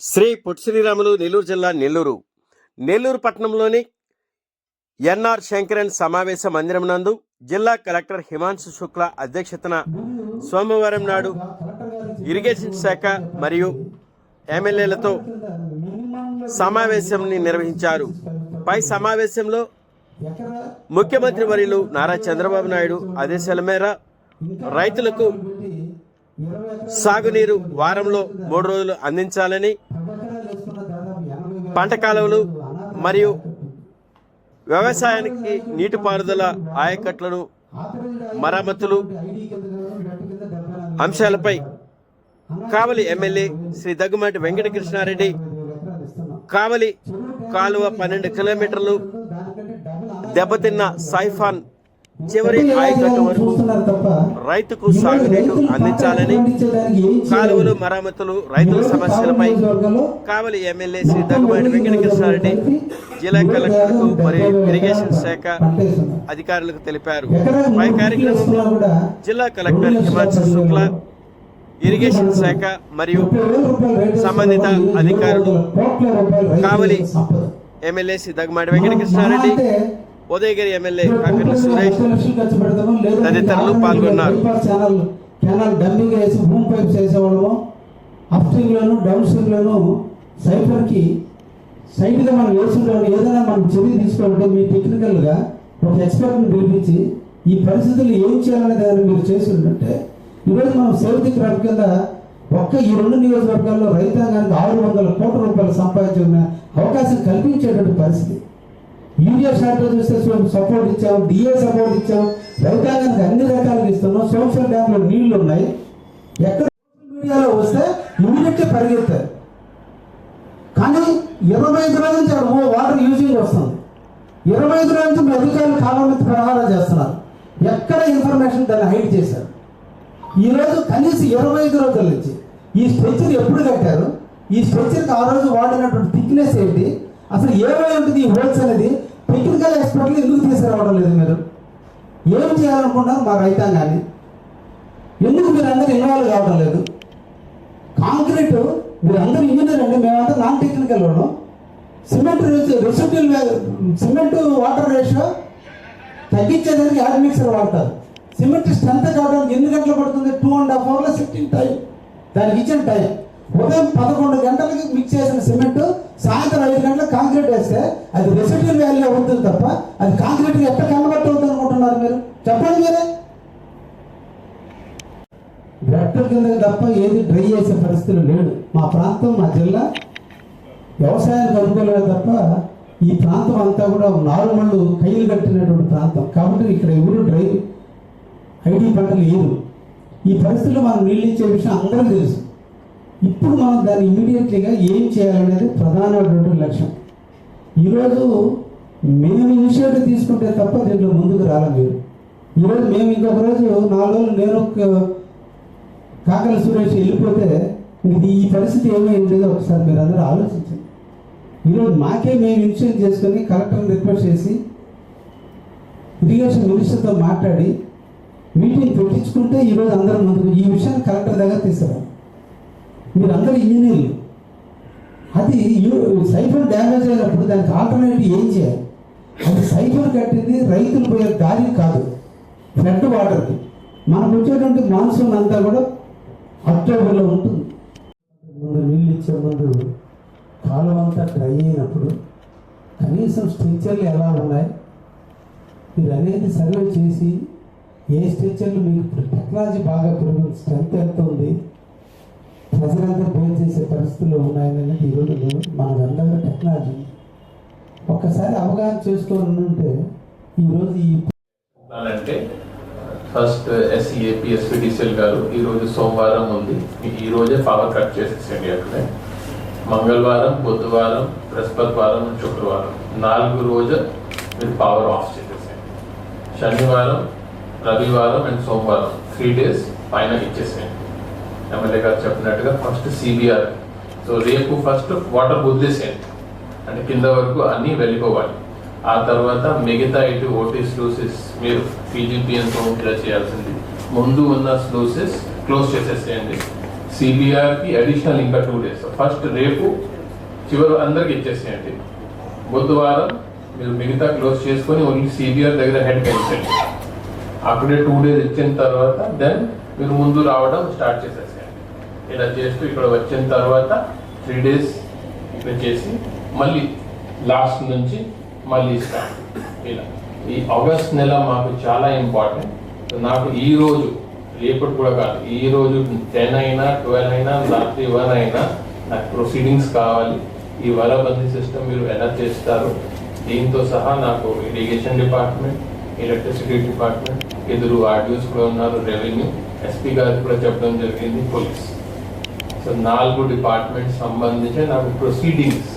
శ్రీ పొట్టి శ్రీరాములు నెల్లూరు జిల్లా నెల్లూరు పట్టణంలోని ఎన్ఆర్ శంకరన్ సమావేశ మందిరం నందు జిల్లా కలెక్టర్ హిమాంశు శుక్లా అధ్యక్షతన సోమవారం నాడు ఇరిగేషన్ శాఖ మరియు ఎమ్మెల్యేలతో సమావేశాన్ని నిర్వహించారు. పై సమావేశంలో ముఖ్యమంత్రి వర్యులు నారా చంద్రబాబు నాయుడు ఆదేశాల మేర రైతులకు సాగునీరు వారంలో 3 రోజులు అందించాలని, పంట కాలువలు మరియు వ్యవసాయానికి నీటిపారుదల ఆయకట్లను మరమ్మతులు అంశాలపై కావలి ఎమ్మెల్యే శ్రీ దగ్గుమాటి వెంకటకృష్ణారెడ్డి కావలి కాలువ 12 కిలోమీటర్లు దెబ్బతిన్న సైఫాన్ చివరి ఆయకట్టు వరకు రైతుకు సాగునీరు అందించాలని, కాలువలు మరమ్మతులు రైతుల సమస్యలపై కావలి ఎమ్మెల్యే శ్రీ దగ్గుమాటి వెంకటకృష్ణారెడ్డి జిల్లా కలెక్టర్కు మరియు ఇరిగేషన్ శాఖ అధికారులకు తెలిపారు. పై కార్యక్రమంలో జిల్లా కలెక్టర్ హిమాంశు శుక్లా, ఇరిగేషన్ శాఖ మరియు సంబంధిత అధికారులు, కావలి ఎమ్మెల్యే శ్రీ దగ్గుమాటి వెంకటకృష్ణారెడ్డి, ఉదయగిరి ఎమ్మెల్యే కాకర్ల సురేష్ తదితరులు పాల్గొన్నారు. సైడ్గా మనం వేసుకుంటాం. ఏదైనా మనం చర్య తీసుకోవాలంటే మీ టెక్నికల్గా ఒక ఎక్స్పర్ట్ని పిలిపించి ఈ పరిస్థితులు ఏం చేయాలనే దాన్ని మీరు చేస్తుంటే ఈరోజు మనం సేఫ్టీ క్రాప్ కింద ఈ 2 నియోజకవర్గాల్లో రైతాంగానికి 600 కోట్ల రూపాయలు సంపాదించుకునే అవకాశం కల్పించేటువంటి పరిస్థితి. యూరియా షార్టేజ్ వస్తే సపోర్ట్ ఇచ్చాం, డిఏ సపోర్ట్ ఇచ్చాం, రైతాంగానికి అన్ని రకాలుగా ఇస్తున్నాం. సోషల్ డ్యామ్లో నీళ్లు ఉన్నాయి. ఎక్కడ మీడియాలో వస్తే ఇమీడియట్గా పరిగెత్తారు. కానీ 25 రోజుల నుంచి అక్కడ వాటర్ యూజింగ్ వస్తుంది. 25 రోజుల నుంచి మీ అధికారులు కాలం ప్రహారం చేస్తున్నారు. ఎక్కడ ఇన్ఫర్మేషన్ దాన్ని హైడ్ చేశారు. ఈరోజు కనీసం 25 రోజుల నుంచి ఈ స్ట్రెచ్చర్ ఎప్పుడు కట్టారు, ఈ స్ట్రెచ్చర్కి ఆ రోజు వాడినటువంటి థిక్నెస్ ఏంటి, అసలు ఏమై ఉంటుంది ఈ హోల్స్ అనేది టెక్నికల్ ఎక్స్పర్ట్లు ఎందుకు తీసుకురావడం లేదు? మీరు ఏం చేయాలనుకుంటున్నారు? మా రైతాంగాన్ని ఎందుకు మీరు అందరూ ఇన్వాల్వ్ కావడం లేదు? కాంక్రీట్ మీరు అందరూ ఇంజనీర్ అండి, మేమంతా నాన్ టెక్నికల్ వాళ్ళం. సిమెంట్ వాటర్ రేషియో తగ్గించేదానికి యాడ్ మిక్సర్ వాడతారు. సిమెంట్ స్ట్రెంత్ కావడానికి ఎన్ని గంటలు పడుతుంది? 2.5 అవర్ల సిట్టింగ్ టైం. దానికి ఇచ్చిన టైం ఉదయం 11 గంటలకి మిక్స్ చేసిన సిమెంట్ సాయంత్రం 5 గంటలకు కాంక్రీట్ వేస్తే అది రెసిడ్యూల్ వాల్యూ అవుతుంది తప్ప అది కాంక్రీట్గా ఎట్లా కన్వర్ట్ అవుతుంది అనుకుంటున్నారు మీరు? చెప్పండి మీరే. గట్టర్ కింద తప్ప ఏది డ్రై చేసే పరిస్థితులు లేడు. మా ప్రాంతం, మా జిల్లా వ్యవసాయానికి అనుకూలమే తప్ప ఈ ప్రాంతం అంతా కూడా నారుమళ్ళు కైలు కట్టినటువంటి ప్రాంతం కాబట్టి ఇక్కడ ఎవరు డ్రై ఐటీ పంటలు లేవు. ఈ పరిస్థితుల్లో మనం నీళ్ళు ఇచ్చే విషయం అందరికీ తెలుసు. ఇప్పుడు మనం దాన్ని ఇమీడియట్లీగా ఏం చేయాలనేది ప్రధానమైనటువంటి లక్ష్యం. ఈరోజు మేము ఇనిషియేటివ్ తీసుకుంటే తప్ప దీంట్లో ముందుకు రాలేదు. మీరు ఈరోజు మేము ఇంకొక రోజు 4 రోజులు నేను కాకల సురేష్ వెళ్ళిపోతే ఇది ఈ పరిస్థితి ఏమై ఉండేదో ఒకసారి మీరు అందరూ ఆలోచించండి. ఈరోజు మాకే మేము ఇనిషియేట్ చేసుకొని కలెక్టర్ని రిక్వెస్ట్ చేసి ఇరిగేషన్ మినిస్టర్తో మాట్లాడి మీటింగ్ పెట్టించుకుంటే ఈరోజు అందరూ ముందుకు ఈ విషయాన్ని కలెక్టర్ దగ్గర తీసుకురా. మీరు అందరూ ఇంజనీర్లు. అది సైఫర్ డ్యామేజ్ అయినప్పుడు దానికి ఆల్టర్నేటివ్ ఏం చేయాలి? అది సైఫర్ కట్టింది రైతులు పోయే దారి కాదు, ఫ్లడ్ వాటర్కి. మనకు వచ్చేటువంటి మాన్సూన్ అంతా కూడా అక్టోబర్లో ఉంటుంది. ముందు నీళ్ళు ఇచ్చే ముందు కాలం అంతా డ్రై అయినప్పుడు కనీసం స్ట్రెచ్చర్లు ఎలా ఉన్నాయి మీరు అనేది సర్వే చేసి ఏ స్ట్రెచ్చర్లు మీకు టెక్నాలజీ బాగా పెరుగుతుంది, స్ట్రెంత్ ఎంత ఉంది, ప్రజలంతా బేర్ చేసే పరిస్థితుల్లో ఉన్నాయని ఈరోజు మనకు అందరూ టెక్నాలజీ ఒక్కసారి అవగాహన చేసుకోవాలని ఉంటే ఈరోజు అంటే ఫస్ట్ ఎస్సీఏపీ ఎస్పీడీసీఎల్ గారు ఈరోజు సోమవారం ఉంది, ఈ రోజే పవర్ కట్ చేసేసండి. అక్కడే మంగళవారం, బుధవారం, బృహస్పతివారం, శుక్రవారం 4 రోజులు మీరు పవర్ ఆఫ్ చేసేసండి. శనివారం, రవివారం అండ్ సోమవారం 3 days పైన ఇచ్చేసేయండి. ఎమ్మెల్యే గారు చెప్పినట్టుగా ఫస్ట్ సిబిఆర్, సో రేపు ఫస్ట్ వాటర్ వదిలేసేయండి, అంటే కింద వరకు అన్నీ వెళ్ళిపోవాలి. ఆ తర్వాత మిగతా ఇటు ఓటీ స్లూసెస్ మీరు పీజీపీఎన్తో ఇలా చేయాల్సింది. ముందు ఉన్న స్లూసెస్ క్లోజ్ చేసేసేయండి. సిబిఆర్కి అడిషనల్ ఇంకా 2 days. ఫస్ట్ రేపు చివరి అందరికి ఇచ్చేసేయండి. బుధవారం మీరు మిగతా క్లోజ్ చేసుకొని ఓన్లీ సిబిఆర్ దగ్గర హెడ్ పెంచండి. అక్కడే 2 days ఇచ్చిన తర్వాత దెన్ మీరు ముందు రావడం స్టార్ట్ చేసేసేయండి. ఇలా చేస్తూ ఇక్కడ వచ్చిన తర్వాత 3 days ఇక్కడ చేసి మళ్ళీ లాస్ట్ నుంచి మళ్ళీ స్టార్ట్. ఇలా ఈ ఆగస్ట్ నెల మాకు చాలా ఇంపార్టెంట్. నాకు ఈ రోజు రేపటి కూడా కాదు, ఈ రోజు 10 అయినా 12 అయినా రాత్రి 1 అయినా నాకు ప్రొసీడింగ్స్ కావాలి. ఈ వరబందీ సిస్టమ్ మీరు ఎలా చేస్తారు దీంతో సహా నాకు ఇరిగేషన్ డిపార్ట్మెంట్, ఎలక్ట్రిసిటీ డిపార్ట్మెంట్, ఎదురు ఆర్డియోస్ కూడా ఉన్నారు, రెవెన్యూ, ఎస్పీ గారికి కూడా చెప్పడం జరిగింది, పోలీస్. సో 4 డిపార్ట్మెంట్ సంబంధించి నాకు ప్రొసీడింగ్స్